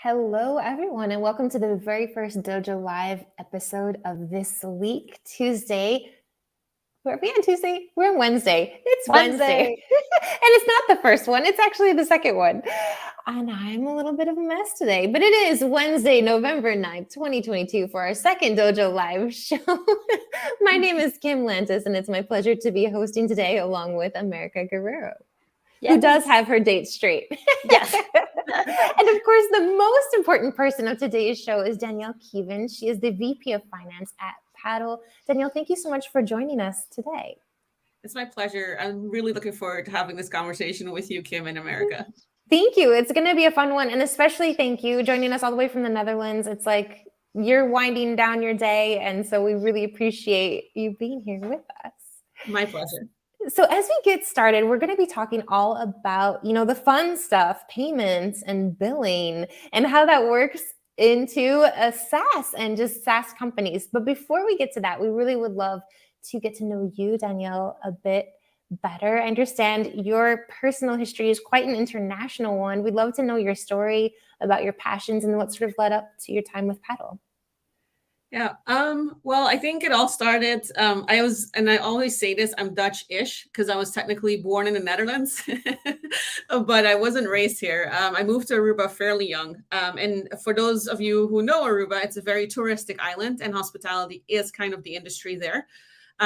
Hello, everyone, and welcome to the very first Dojo Live episode of this week, Tuesday. Are we on Tuesday? We're on Wednesday. It's Wednesday. And it's not the first one. It's actually the second one. And I'm a little bit of a mess today, but it is Wednesday, November 9th, 2022 for our second Dojo Live show. My name is Kim Lantis, and it's my pleasure to be hosting today along with America Guerrero. Yes. Who does have her dates straight. Yes. And of course, the most important person of today's show is Danielle Keevan. She is the VP of Finance at Paddle. Danielle, thank you so much for joining us today. It's my pleasure. I'm really looking forward to having this conversation with you, Kim, in America. Thank you. It's going to be a fun one. And especially thank you joining us all the way from the Netherlands. It's like you're winding down your day. And so we really appreciate you being here with us. My pleasure. So as we get started, we're going to be talking all about, the fun stuff, payments and billing and how that works into a SaaS and just SaaS companies. But before we get to that, we really would love to get to know you, Danielle, a bit better. I understand your personal history is quite an international one. We'd love to know your story about your passions and what sort of led up to your time with Paddle. Yeah. Well, I think it all started, I always say this, I'm Dutch-ish because I was technically born in the Netherlands, but I wasn't raised here. I moved to Aruba fairly young. And for those of you who know Aruba, it's a very touristic island and hospitality is kind of the industry there.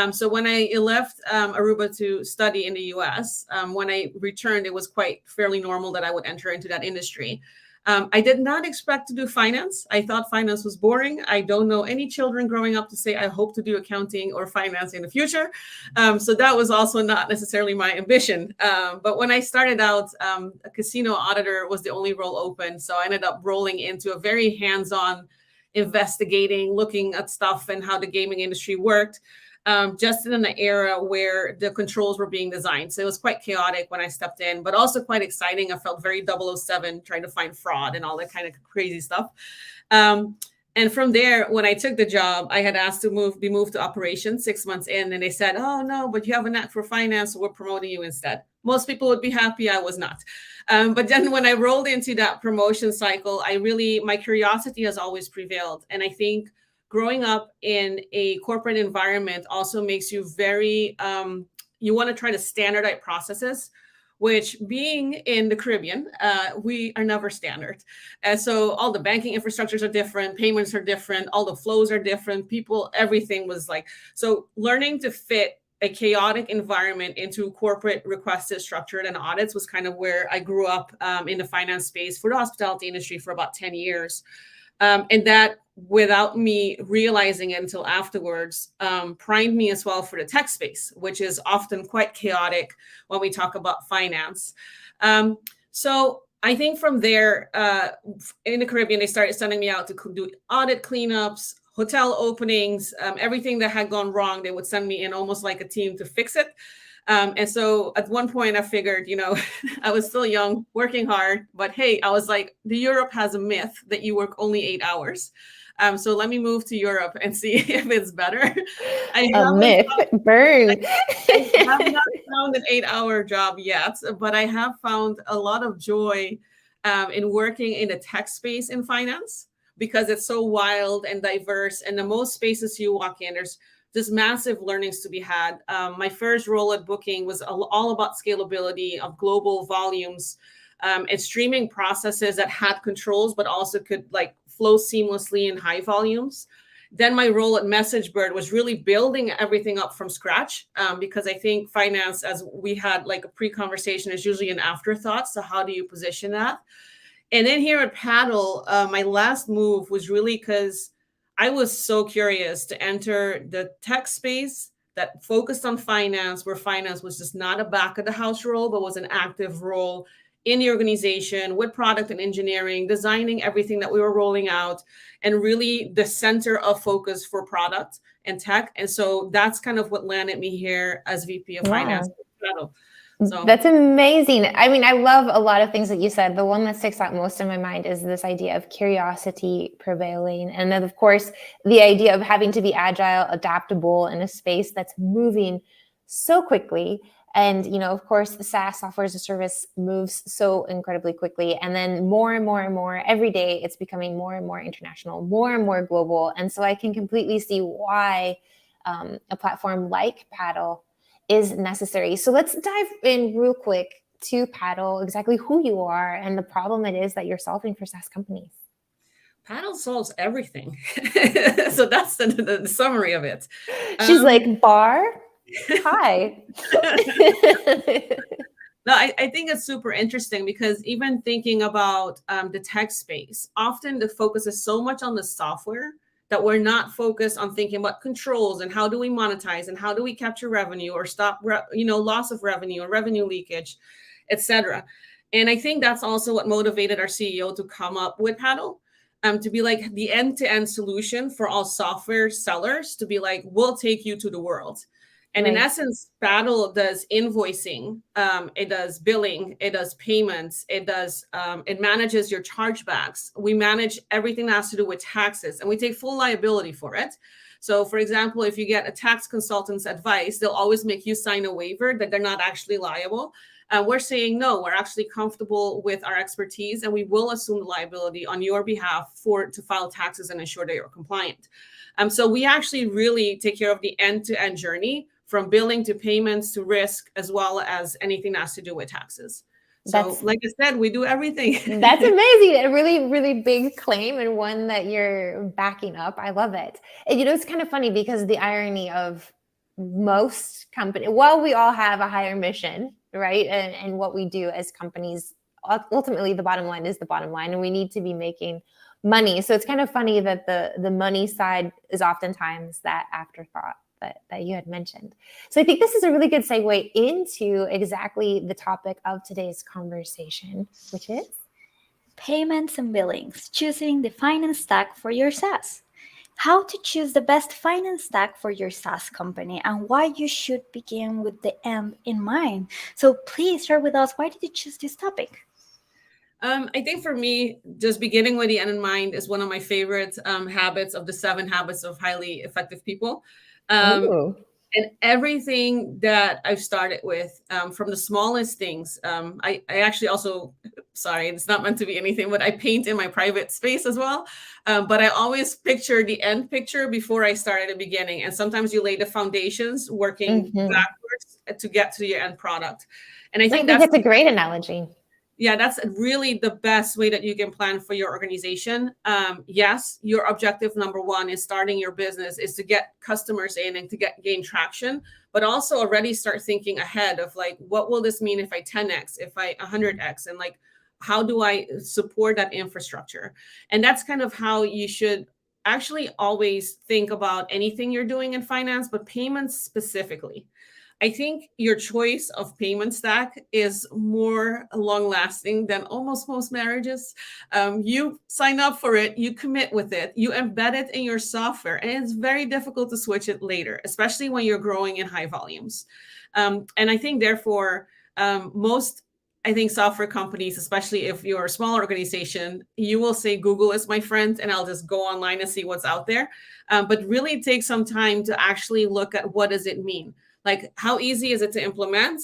So when I left Aruba to study in the US, when I returned, it was quite fairly normal that I would enter into that industry. I did not expect to do finance. I thought finance was boring. I don't know any children growing up to say, I hope to do accounting or finance in the future. So that was also not necessarily my ambition. But when I started out, a casino auditor was the only role open. So I ended up rolling into a very hands-on investigating, looking at stuff and how the gaming industry worked. Just in an era where the controls were being designed. So it was quite chaotic when I stepped in, but also quite exciting. I felt very 007 trying to find fraud and all that kind of crazy stuff. And from there, when I took the job, I had asked to be moved to operations 6 months in. And they said, oh, no, but you have a knack for finance, so we're promoting you instead. Most people would be happy. I was not. But then when I rolled into that promotion cycle, my curiosity has always prevailed. And I think growing up in a corporate environment also makes you very, you want to try to standardize processes, which being in the Caribbean, we are never standard. And so all the banking infrastructures are different, payments are different, all the flows are different, everything was like, so learning to fit a chaotic environment into corporate requested structured and audits was kind of where I grew up in the finance space for the hospitality industry for about 10 years. And that, without me realizing it until afterwards, primed me as well for the tech space, which is often quite chaotic when we talk about finance. So I think from there, in the Caribbean, they started sending me out to do audit cleanups, hotel openings, everything that had gone wrong. They would send me in almost like a team to fix it. And so at one point I figured, I was still young, working hard, but hey, I was like, Europe has a myth that you work only 8 hours. So let me move to Europe and see if it's better. A myth, burn. I have not found an 8-hour job yet, but I have found a lot of joy in working in the tech space in finance because it's so wild and diverse. And the most spaces you walk in, there's just massive learnings to be had. My first role at Booking was all about scalability of global volumes and streaming processes that had controls, but also could flow seamlessly in high volumes. Then my role at MessageBird was really building everything up from scratch because I think finance, as we had a pre-conversation, is usually an afterthought. So how do you position that? And then here at Paddle, my last move was really because I was so curious to enter the tech space that focused on finance, where finance was just not a back of the house role, but was an active role in the organization with product and engineering, designing everything that we were rolling out, and really the center of focus for product and tech. And so that's kind of what landed me here as VP of Finance. So that's amazing. I mean, I love a lot of things that you said. The one that sticks out most in my mind is this idea of curiosity prevailing. And then, of course, the idea of having to be agile, adaptable in a space that's moving so quickly. And, of course, the SaaS, software as a service, moves so incredibly quickly. And then more and more and more every day, it's becoming more and more international, more and more global. And so I can completely see why a platform like Paddle is necessary. So let's dive in real quick to Paddle, exactly who you are and the problem it is that you're solving for SaaS companies. Paddle solves everything. So that's the summary of it. She's like, bar? Hi. No, I think it's super interesting because even thinking about the tech space, often the focus is so much on the software that we're not focused on thinking about controls and how do we monetize and how do we capture revenue or stop, loss of revenue or revenue leakage, etc. And I think that's also what motivated our CEO to come up with Paddle, to be like the end-to-end solution for all software sellers to be like, we'll take you to the world. And in essence, Paddle does invoicing, it does billing, it does payments, it manages your chargebacks. We manage everything that has to do with taxes, and we take full liability for it. So, for example, if you get a tax consultant's advice, they'll always make you sign a waiver that they're not actually liable. We're saying, no, we're actually comfortable with our expertise, and we will assume the liability on your behalf to file taxes and ensure that you're compliant. So we actually really take care of the end-to-end journey, from billing to payments to risk, as well as anything that has to do with taxes. So like I said, we do everything. That's amazing. A really, really big claim, and one that you're backing up. I love it. And it's kind of funny because the irony of most companies, while we all have a higher mission, right? And what we do as companies, ultimately the bottom line is the bottom line, and we need to be making money. So it's kind of funny that the money side is oftentimes that afterthought that you had mentioned. So I think this is a really good segue into exactly the topic of today's conversation, which is payments and billings, choosing the finance stack for your SaaS. How to choose the best finance stack for your SaaS company and why you should begin with the end in mind. So please share with us, why did you choose this topic? I think for me, just beginning with the end in mind is one of my favorite habits of the 7 habits of highly effective people. And everything that I've started with, from the smallest things, I actually also, sorry, it's not meant to be anything, but I paint in my private space as well. But I always picture the end picture before I start at the beginning. And sometimes you lay the foundations working backwards to get to your end product. And I think that's a great analogy. Yeah, that's really the best way that you can plan for your organization. Yes, your objective number one is starting your business is to get customers in and to gain traction, but also already start thinking ahead of like, what will this mean if I 10x, if I 100x, and like, how do I support that infrastructure? And that's kind of how you should actually always think about anything you're doing in finance, but payments specifically. I think your choice of payment stack is more long lasting than almost most marriages. You sign up for it, you commit with it, you embed it in your software, and it's very difficult to switch it later, especially when you're growing in high volumes. And I think therefore, I think software companies, especially if you're a small organization, you will say Google is my friend and I'll just go online and see what's out there. But really take some time to actually look at what does it mean? Like, how easy is it to implement?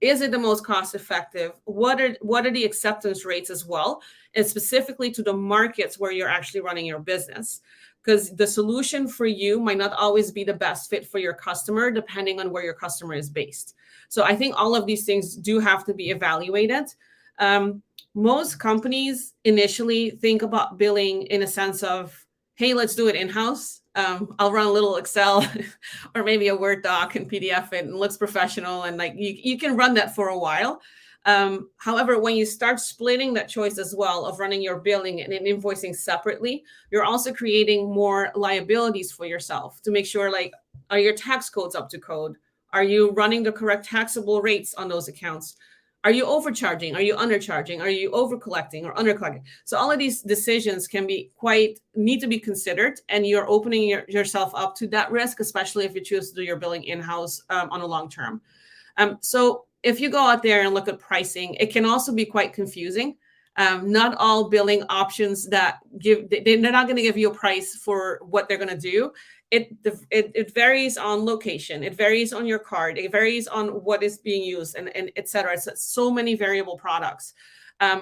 Is it the most cost effective? What are the acceptance rates as well? And specifically to the markets where you're actually running your business. Because the solution for you might not always be the best fit for your customer, depending on where your customer is based. So I think all of these things do have to be evaluated. Most companies initially think about billing in a sense of, hey, let's do it in-house. I'll run a little Excel or maybe a Word doc and PDF it, and it looks professional. And like you can run that for a while. However, when you start splitting that choice as well of running your billing and invoicing separately, you're also creating more liabilities for yourself to make sure, like, are your tax codes up to code? Are you running the correct taxable rates on those accounts? Are you overcharging? Are you undercharging? Are you overcollecting or undercollecting? So all of these decisions need to be considered, and you're opening yourself up to that risk, especially if you choose to do your billing in-house on a long term. So if you go out there and look at pricing, it can also be quite confusing. Not all billing options that they're not going to give you a price for what they're going to do. It varies on location. It varies on your card. It varies on what is being used, and et cetera. It's so many variable products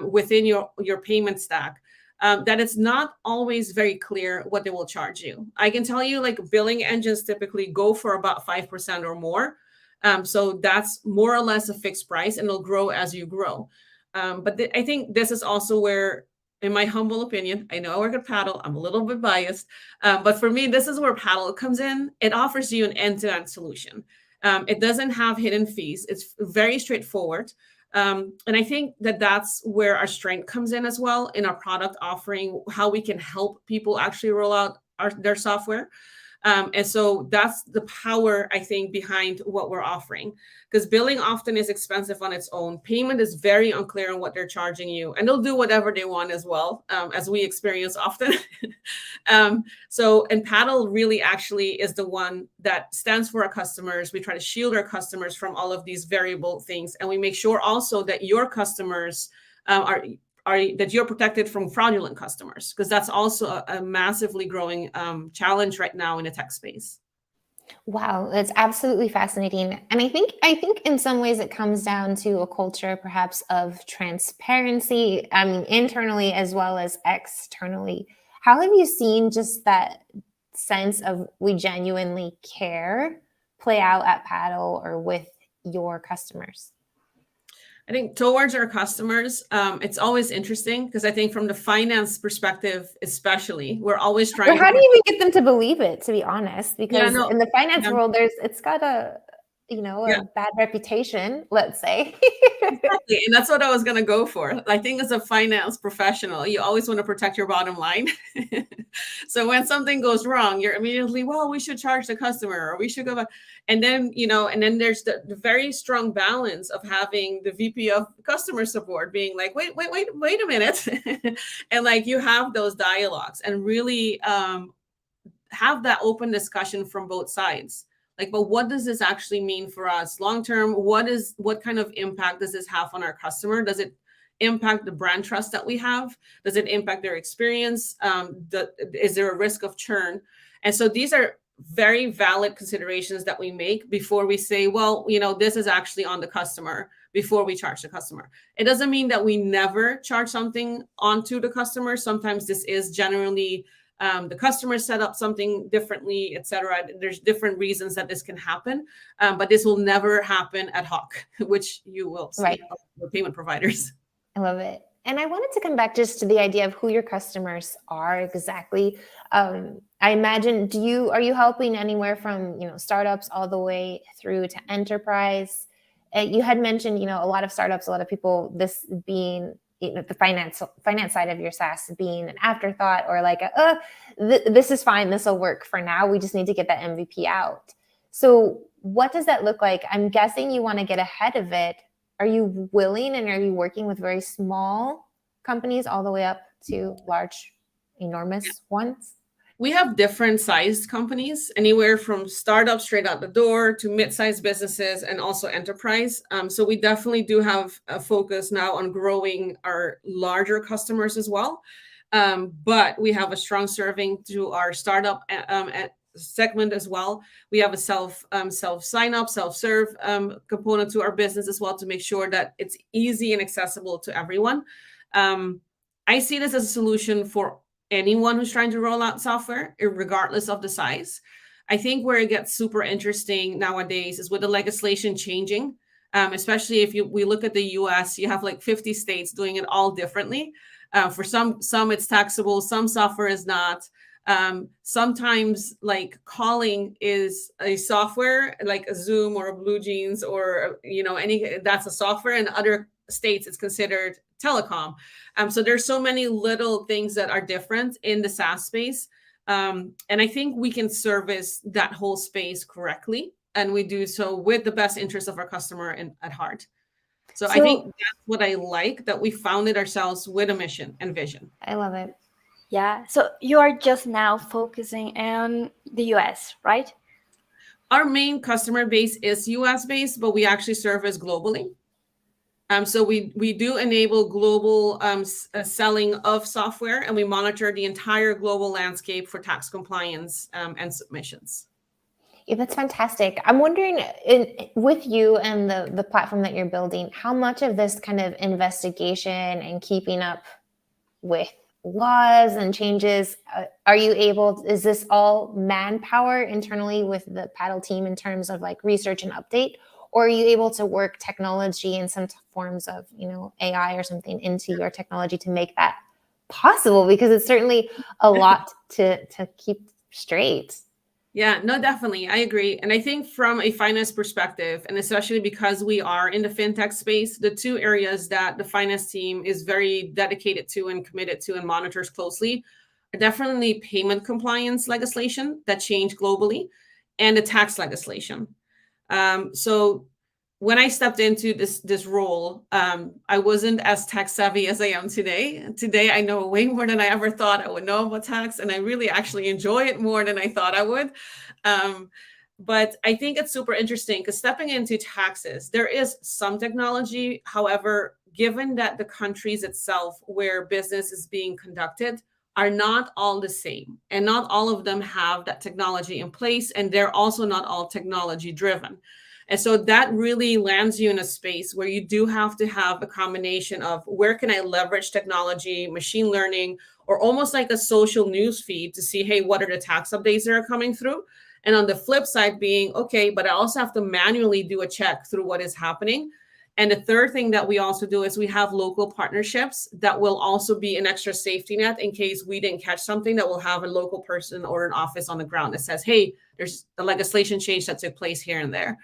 within your payment stack that it's not always very clear what they will charge you. I can tell you, like, billing engines typically go for about 5% or more. So that's more or less a fixed price, and it'll grow as you grow. But I think this is also where, in my humble opinion, I know I work at Paddle, I'm a little bit biased, but for me, this is where Paddle comes in. It offers you an end-to-end solution. It doesn't have hidden fees. It's very straightforward. And I think that that's where our strength comes in as well, in our product offering, how we can help people actually roll out their software. And so that's the power, I think, behind what we're offering, because billing often is expensive on its own. Payment is very unclear on what they're charging you, and they'll do whatever they want as well, as we experience often. And Paddle really actually is the one that stands for our customers. We try to shield our customers from all of these variable things, and we make sure also that your customers are that you're protected from fraudulent customers, because that's also a massively growing challenge right now in the tech space. Wow, that's absolutely fascinating. And I think in some ways it comes down to a culture perhaps of transparency, I mean, internally as well as externally. How have you seen just that sense of we genuinely care play out at Paddle or with your customers? I think towards our customers, it's always interesting, because I think from the finance perspective, especially, we're always trying. Or how do you even get them to believe it, to be honest? Because in the finance Yeah. world, it's got a bad reputation, let's say. Exactly. And that's what I was going to go for. I think as a finance professional, you always want to protect your bottom line. So when something goes wrong, you're immediately, well, we should charge the customer, or we should go back. And then, and then there's the very strong balance of having the VP of customer support being like, wait a minute. And like, you have those dialogues and really have that open discussion from both sides. Like, but what does this actually mean for us long term? What kind of impact does this have on our customer? Does it impact the brand trust that we have? Does it impact their experience? Is there a risk of churn? And so these are very valid considerations that we make before we say, well, this is actually on the customer, before we charge the customer. It doesn't mean that we never charge something onto the customer. Sometimes this is generally the customer set up something differently, et cetera. There's different reasons that this can happen, but this will never happen ad hoc, which you will see Right. with payment providers. I love it. And I wanted to come back just to the idea of who your customers are exactly. I imagine, are you helping anywhere from, startups all the way through to enterprise? You had mentioned, a lot of startups, a lot of people, this being the finance side of your SaaS being an afterthought, or like, this is fine, this will work for now. We just need to get that MVP out. So what does that look like? I'm guessing you want to get ahead of it. Are you willing, and are you working with very small companies all the way up to large, enormous ones? We have different sized companies, anywhere from startups straight out the door to mid-sized businesses, and also enterprise. So we definitely do have a focus now on growing our larger customers as well. But we have a strong serving to our startup segment as well. We have a self sign up, self-serve component to our business as well, to make sure that it's easy and accessible to everyone. I see this as a solution for anyone who's trying to roll out software, regardless of the size. I think where it gets super interesting nowadays is with the legislation changing, especially if we look at the US, you have like 50 states doing it all differently. For some it's taxable, some software is not. Sometimes like calling is a software, like a Zoom or a Blue Jeans or, that's a software. In other states, it's considered telecom. So there's so many little things that are different in the SaaS space. And I think we can service that whole space correctly. And we do so with the best interest of our customer at heart. So I think that's what I like, that we founded ourselves with a mission and vision. I love it. Yeah. So you are just now focusing on the US, right? Our main customer base is US based, but we actually service globally. So we do enable global selling of software, and we monitor the entire global landscape for tax compliance and submissions. Yeah, that's fantastic. I'm wondering, with you and the platform that you're building, how much of this kind of investigation and keeping up with laws and changes, are you able, is this all manpower internally with the paddle team in terms of like research and update? Or are you able to work technology and some forms of, AI or something into your technology to make that possible? Because it's certainly a lot to keep straight. Yeah, no, definitely. I agree. And I think from a finance perspective, and especially because we are in the fintech space, the two areas that the finance team is very dedicated to and committed to and monitors closely are definitely payment compliance legislation that changed globally and the tax legislation. So when I stepped into this role, I wasn't as tech savvy as I am today. Today, I know way more than I ever thought I would know about tax, and I really actually enjoy it more than I thought I would. But I think it's super interesting because stepping into taxes, there is some technology. However, given that the countries itself where business is being conducted are not all the same, and not all of them have that technology in place, and they're also not all technology driven. And so that really lands you in a space where you do have to have a combination of where can I leverage technology, machine learning, or almost like a social news feed to see, hey, what are the tax updates that are coming through? And on the flip side being, okay, but I also have to manually do a check through what is happening. And the third thing that we also do is we have local partnerships that will also be an extra safety net in case we didn't catch something, that will have a local person or an office on the ground that says, hey, there's a legislation change that took place here and there.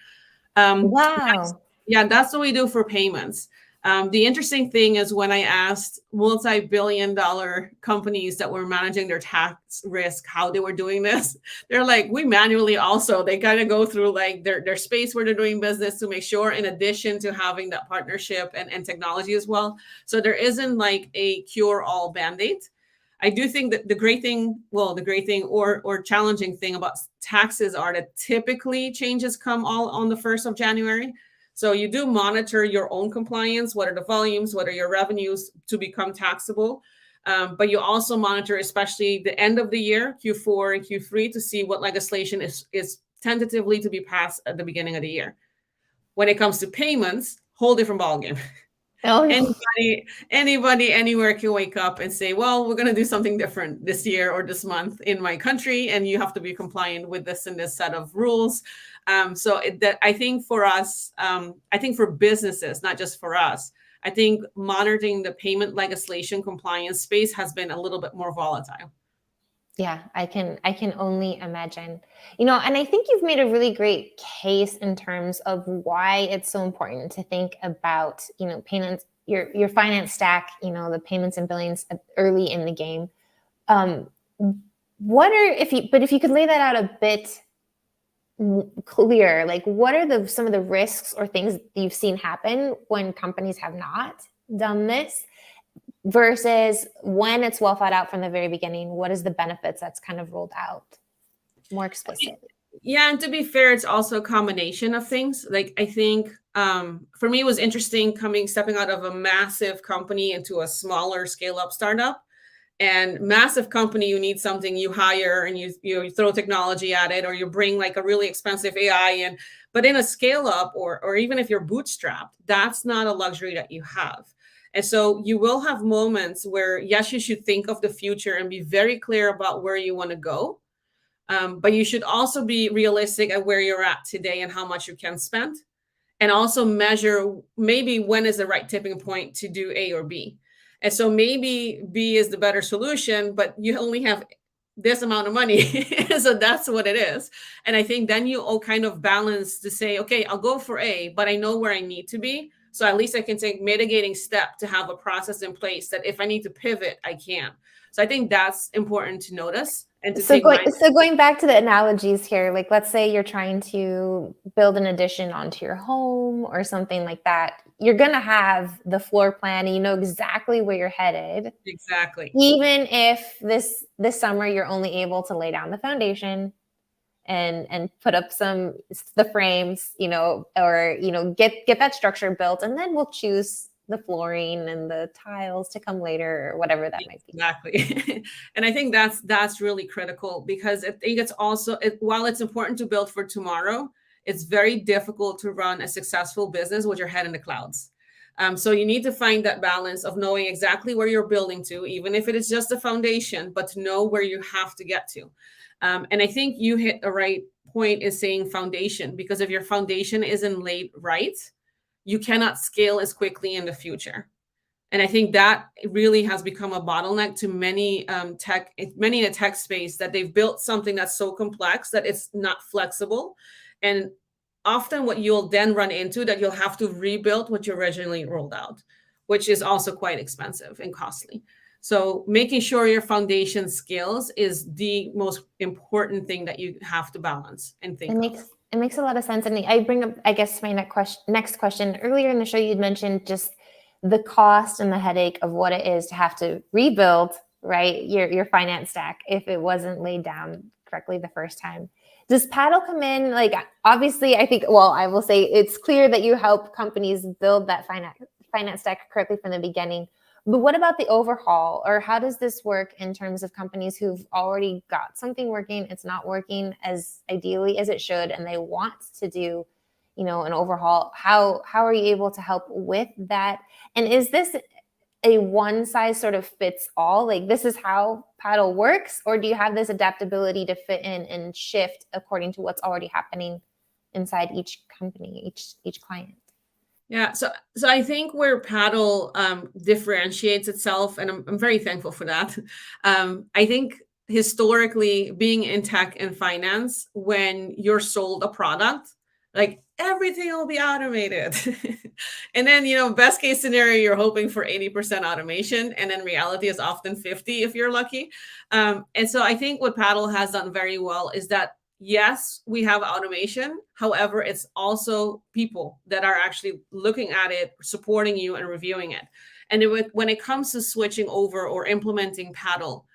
Wow. That's what we do for payments. The interesting thing is when I asked multi-billion-dollar companies that were managing their tax risk how they were doing this, they're like, we manually also, they kind of go through like their space where they're doing business to make sure, in addition to having that partnership and technology as well. So there isn't like a cure-all band-aid. I do think that the great thing or challenging thing about taxes are that typically changes come all on the 1st of January. So you do monitor your own compliance, what are the volumes, what are your revenues to become taxable. But you also monitor, especially the end of the year, Q4 and Q3, to see what legislation is tentatively to be passed at the beginning of the year. When it comes to payments, whole different ballgame. Oh, no. Anybody anywhere can wake up and say, well, we're going to do something different this year or this month in my country, and you have to be compliant with this and this set of rules. I think for us, I think for businesses, not just for us, I think monitoring the payment legislation compliance space has been a little bit more volatile. Yeah, I can only imagine. And I think you've made a really great case in terms of why it's so important to think about, payments, your finance stack, the payments and billings early in the game. If you could lay that out a bit clear, like what are some of the risks or things you've seen happen when companies have not done this? Versus when it's well thought out from the very beginning, what is the benefits that's kind of rolled out more explicitly? Yeah, and to be fair, it's also a combination of things. Like I think for me, it was interesting stepping out of a massive company into a smaller scale up startup. And massive company, you need something, you hire and you throw technology at it, or you bring like a really expensive AI in. But in a scale up, or even if you're bootstrapped, that's not a luxury that you have. And so you will have moments where, yes, you should think of the future and be very clear about where you want to go. But you should also be realistic at where you're at today and how much you can spend. And also measure maybe when is the right tipping point to do A or B. And so maybe B is the better solution, but you only have this amount of money. So that's what it is. And I think then you all kind of balance to say, okay, I'll go for A, but I know where I need to be. So at least I can take mitigating step to have a process in place that if I need to pivot, I can. So I think that's important to notice. And to going back to the analogies here, like let's say you're trying to build an addition onto your home or something like that. You're going to have the floor plan and you know exactly where you're headed. Exactly. Even if this summer you're only able to lay down the foundation, and put up the frames, or get that structure built, and then we'll choose the flooring and the tiles to come later, or whatever that might be. Exactly. And I think that's really critical, because I think it's also, while it's important to build for tomorrow, it's very difficult to run a successful business with your head in the clouds. So you need to find that balance of knowing exactly where you're building to, even if it is just a foundation, but to know where you have to get to. And I think you hit the right point is saying foundation, because if your foundation isn't laid right, you cannot scale as quickly in the future. And I think that really has become a bottleneck to many in the tech space, that they've built something that's so complex that it's not flexible. And often what you'll then run into, that you'll have to rebuild what you originally rolled out, which is also quite expensive and costly. So making sure your foundation scales is the most important thing that you have to balance and think of. It makes a lot of sense. And I bring up, I guess, my next question. Earlier in the show, you'd mentioned just the cost and the headache of what it is to have to rebuild, right, your finance stack if it wasn't laid down correctly the first time. Does Paddle come in? Like, obviously, I think, well, I will say it's clear that you help companies build that finance stack correctly from the beginning. But what about the overhaul, or how does this work in terms of companies who've already got something working, it's not working as ideally as it should, and they want to do, an overhaul? How are you able to help with that? And is this a one size sort of fits all? Like, this is how Paddle works, or do you have this adaptability to fit in and shift according to what's already happening inside each company, each client? Yeah, so I think where Paddle differentiates itself, and I'm very thankful for that. I think historically, being in tech and finance, when you're sold a product, like everything will be automated, and then best case scenario, you're hoping for 80% automation, and then reality is often 50 if you're lucky. And so I think what Paddle has done very well is that, yes, we have automation. However, it's also people that are actually looking at it, supporting you, and reviewing it. And when it comes to switching over or implementing Paddle,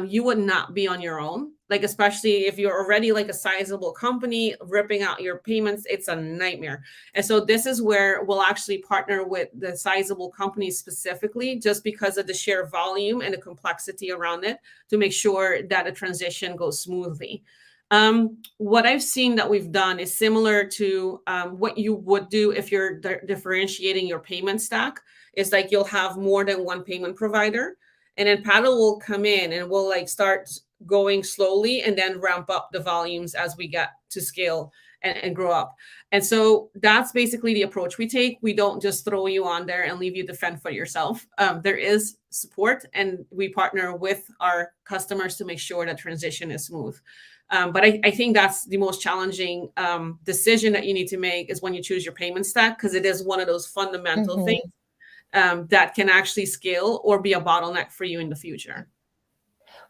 you would not be on your own. Like, especially if you're already like a sizable company, ripping out your payments, it's a nightmare. And so this is where we'll actually partner with the sizable companies specifically, just because of the sheer volume and the complexity around it, to make sure that a transition goes smoothly. What I've seen that we've done is similar to what you would do if you're differentiating your payment stack. Is like you'll have more than one payment provider, and then Paddle will come in and we'll like start going slowly and then ramp up the volumes as we get to scale and grow up. And so that's basically the approach we take. We don't just throw you on there and leave you to fend for yourself. There is support, and we partner with our customers to make sure that transition is smooth. But I think that's the most challenging decision that you need to make, is when you choose your payment stack, because it is one of those fundamental things that can actually scale or be a bottleneck for you in the future.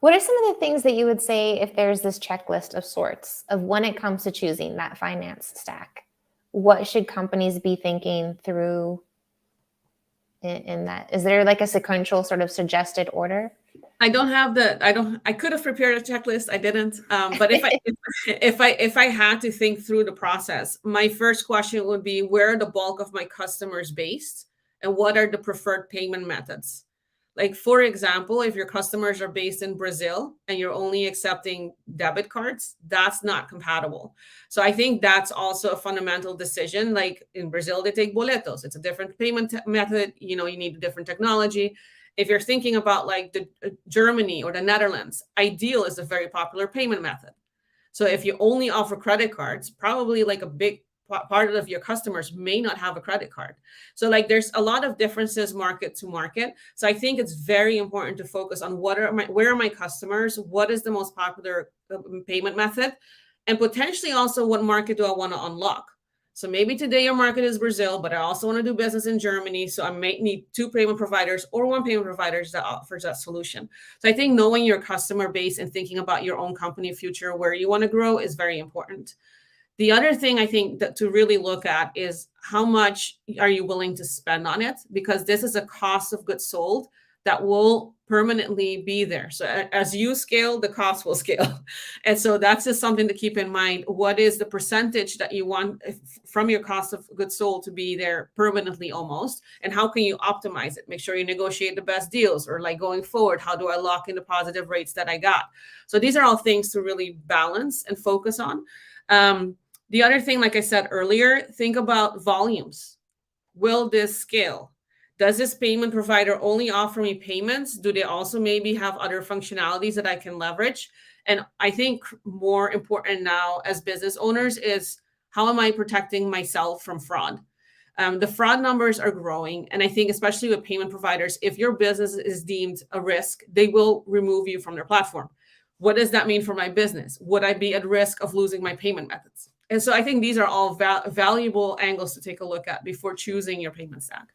What are some of the things that you would say, if there's this checklist of sorts of when it comes to choosing that finance stack? What should companies be thinking through in that? Is there like a sequential sort of suggested order? I don't have I could have prepared a checklist. I didn't. But if I had to think through the process, my first question would be, where are the bulk of my customers based, and what are the preferred payment methods? Like, for example, if your customers are based in Brazil and you're only accepting debit cards, that's not compatible. So I think that's also a fundamental decision. Like, in Brazil, they take boletos. It's a different payment method. You need a different technology. If you're thinking about like the Germany or the Netherlands, Ideal is a very popular payment method. So if you only offer credit cards, probably like a big part of your customers may not have a credit card. So like there's a lot of differences market to market. So I think it's very important to focus on where are my customers, what is the most popular payment method, and potentially also what market do I want to unlock. So maybe today your market is Brazil, but I also want to do business in Germany. So I might need 2 payment providers or 1 payment provider that offers that solution. So I think knowing your customer base and thinking about your own company future, where you want to grow, is very important. The other thing I think that to really look at is how much are you willing to spend on it? Because this is a cost of goods sold that will permanently be there. So as you scale, the cost will scale. And so that's just something to keep in mind. What is the percentage that you want from your cost of goods sold to be there permanently almost? And how can you optimize it? Make sure you negotiate the best deals, or like going forward, how do I lock in the positive rates that I got? So these are all things to really balance and focus on. The other thing, like I said earlier, think about volumes. Will this scale? Does this payment provider only offer me payments? Do they also maybe have other functionalities that I can leverage? And I think more important now as business owners is, how am I protecting myself from fraud? The fraud numbers are growing. And I think especially with payment providers, if your business is deemed a risk, they will remove you from their platform. What does that mean for my business? Would I be at risk of losing my payment methods? And so I think these are all valuable angles to take a look at before choosing your payment stack.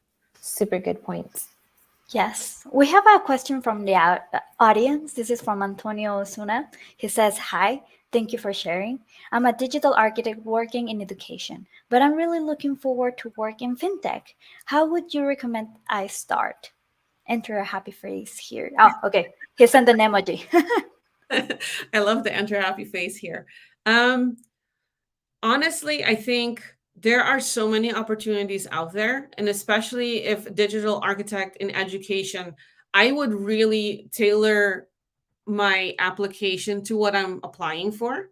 Super good points. Yes, we have a question from the audience. This is from Antonio Osuna. He says, "Hi, thank you for sharing. I'm a digital architect working in education, but I'm really looking forward to work in fintech. How would you recommend I start?" Enter a happy face here. Oh, okay. He sent an emoji. I love the enter happy face here. Honestly, I think there are so many opportunities out there, and especially if digital architect in education, I would really tailor my application to what I'm applying for.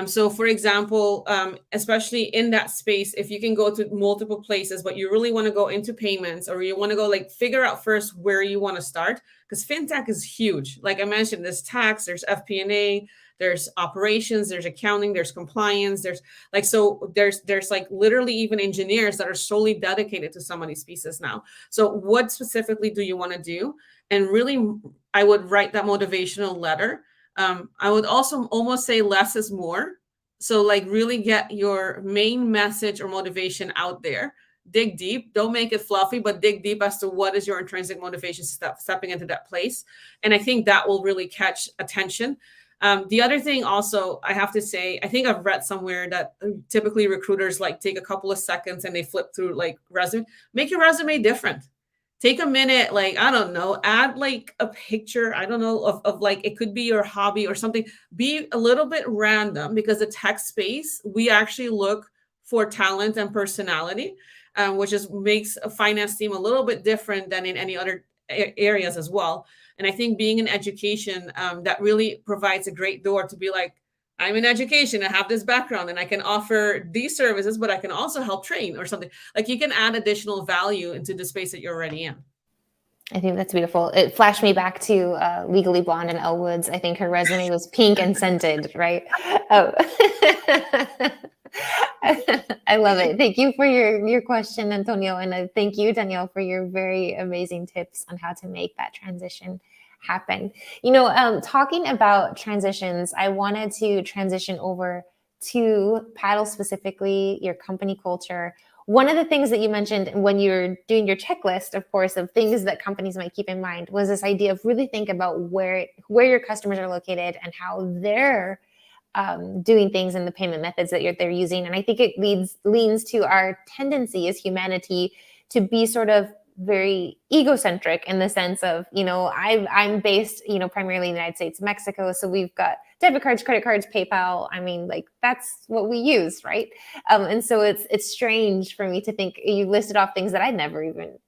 So for example, especially in that space, if you can go to multiple places, but you really want to go into payments, or you want to go like figure out first where you want to start, because fintech is huge. Like I mentioned, there's tax, there's FP&A, there's operations, there's accounting, there's compliance, there's like literally even engineers that are solely dedicated to some of these pieces now. So what specifically do you want to do? And really, I would write that motivational letter. I would also almost say less is more. So like really get your main message or motivation out there. Dig deep. Don't make it fluffy, but dig deep as to what is your intrinsic motivation stepping into that place. And I think that will really catch attention. The other thing also, I have to say, I think I've read somewhere that typically recruiters like take a couple of seconds and they flip through like resume. Make your resume different. Take a minute, like, I don't know, add like a picture, I don't know, of like, it could be your hobby or something. Be a little bit random, because the tech space, we actually look for talent and personality, which makes a finance team a little bit different than in any other areas as well. And I think being in education, that really provides a great door to be like, I'm in education, I have this background, and I can offer these services, but I can also help train or something. Like you can add additional value into the space that you're already in. I think that's beautiful. It flashed me back to Legally Blonde and Elle Woods. I think her resume was pink and scented, right? Oh. I love it. Thank you for your question, Antonio. And thank you, Danielle, for your very amazing tips on how to make that transition happen. Talking about transitions, I wanted to transition over to Paddle, specifically your company culture. One of the things that you mentioned when you're doing your checklist, of course, of things that companies might keep in mind was this idea of really think about where your customers are located and how they're doing things in the payment methods that they're using. And I think it leans to our tendency as humanity to be sort of very egocentric in the sense of, I'm based, primarily in the United States, Mexico. So we've got debit cards, credit cards, PayPal. I mean, like that's what we use, right? And so it's strange for me to think you listed off things that I'd never even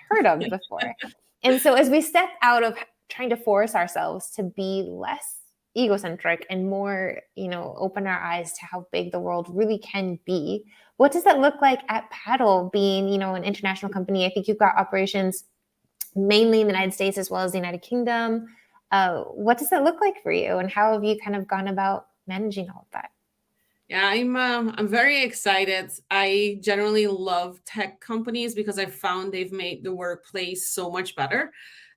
heard of before. And so as we step out of trying to force ourselves to be less egocentric and more, open our eyes to how big the world really can be, what does that look like at Paddle, being, an international company? I think you've got operations mainly in the United States as well as the United Kingdom. What does that look like for you, and how have you kind of gone about managing all of that? Yeah, I'm very excited. I generally love tech companies because I've found they've made the workplace so much better.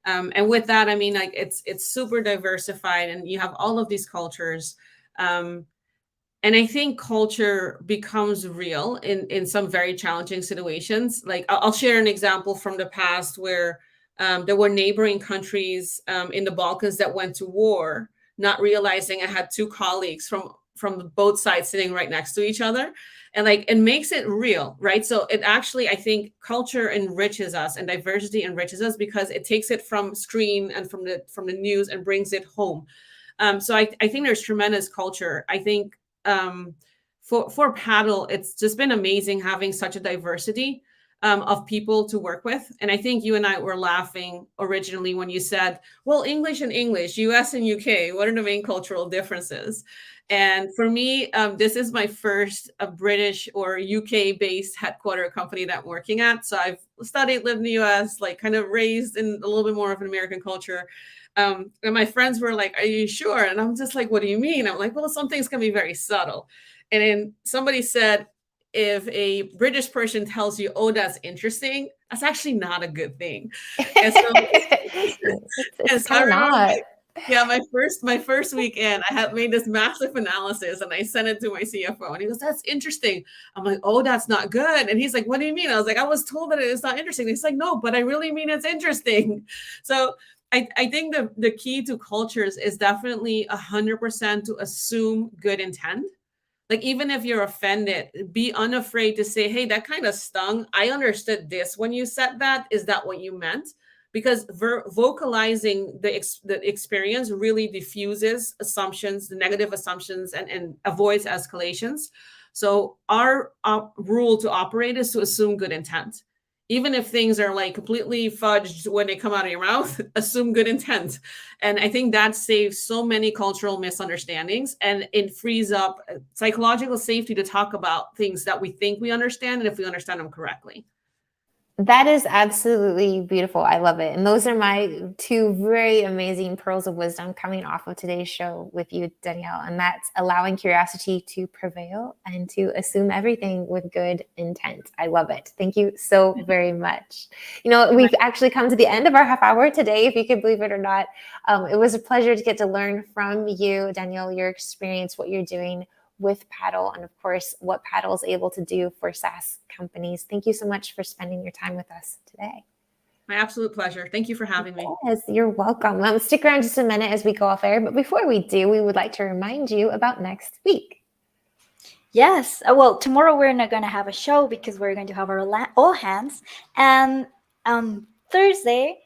And with that, I mean, like it's super diversified, and you have all of these cultures. And I think culture becomes real in some very challenging situations. Like I'll share an example from the past where there were neighboring countries in the Balkans that went to war, not realizing I had two colleagues from both sides sitting right next to each other, and like it makes it real, right? So it actually, I think culture enriches us and diversity enriches us because it takes it from screen and from the news and brings it home. So I think there's tremendous culture. I think for paddle, it's just been amazing having such a diversity of people to work with. And I think you and I were laughing originally when you said, well, English and English, US and UK, what are the main cultural differences? And for me, this is my first British or UK based headquarter company that I'm working at. So I've studied, lived in the US, like kind of raised in a little bit more of an American culture. And my friends were like, are you sure? And I'm just like, what do you mean? I'm like, well, some things can be very subtle. And then somebody said, if a British person tells you, oh, that's interesting, that's actually not a good thing. And so, it's so I kind of remember, not. like, yeah, my first weekend, I had made this massive analysis and I sent it to my CFO and he goes, that's interesting. I'm like, oh, that's not good. And he's like, what do you mean? I was like, I was told that it's not interesting. He's like, no, but I really mean it's interesting. So I think the key to cultures is definitely 100% to assume good intent. Like, even if you're offended, be unafraid to say, hey, that kind of stung. I understood this when you said that. Is that what you meant? Because vocalizing the experience really diffuses assumptions, the negative assumptions, and avoids escalations. So our rule to operate is to assume good intent. Even if things are like completely fudged when they come out of your mouth, assume good intent. And I think that saves so many cultural misunderstandings and it frees up psychological safety to talk about things that we think we understand and if we understand them correctly. That is absolutely beautiful. I love it. And those are my two very amazing pearls of wisdom coming off of today's show with you, Danielle. And that's allowing curiosity to prevail and to assume everything with good intent. I love it. Thank you so very much. You know, we've actually come to the end of our half hour today, if you can believe it or not. It was a pleasure to get to learn from you, Danielle, your experience, what you're doing with Paddle, and of course, what Paddle is able to do for SaaS companies. Thank you so much for spending your time with us today. My absolute pleasure. Thank you for having me. Yes, you're welcome. Stick around just a minute as we go off air. But before we do, we would like to remind you about next week. Yes. Well, tomorrow we're not going to have a show because we're going to have our all hands. And on Thursday,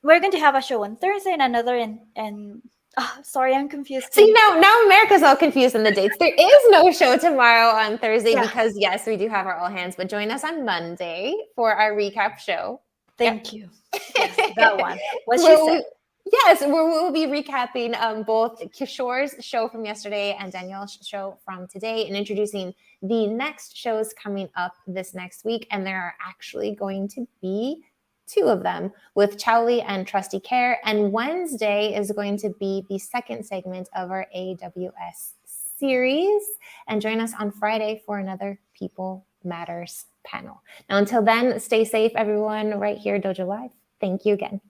we're going to have a show on Thursday and another in oh, sorry, I'm confused. See, now America's all confused in the dates. There is no show tomorrow on Thursday because, yes, we do have our all hands. But join us on Monday for our recap show. Thank you. Yes, that one. What she said. Yes, we'll be recapping both Kishore's show from yesterday and Danielle's show from today and introducing the next shows coming up this next week. And there are actually going to be 2 of them with Chowley and Trusty Care. And Wednesday is going to be the second segment of our AWS series. And join us on Friday for another People Matters panel. Now, until then, stay safe, everyone, right here, Dojo Live. Thank you again.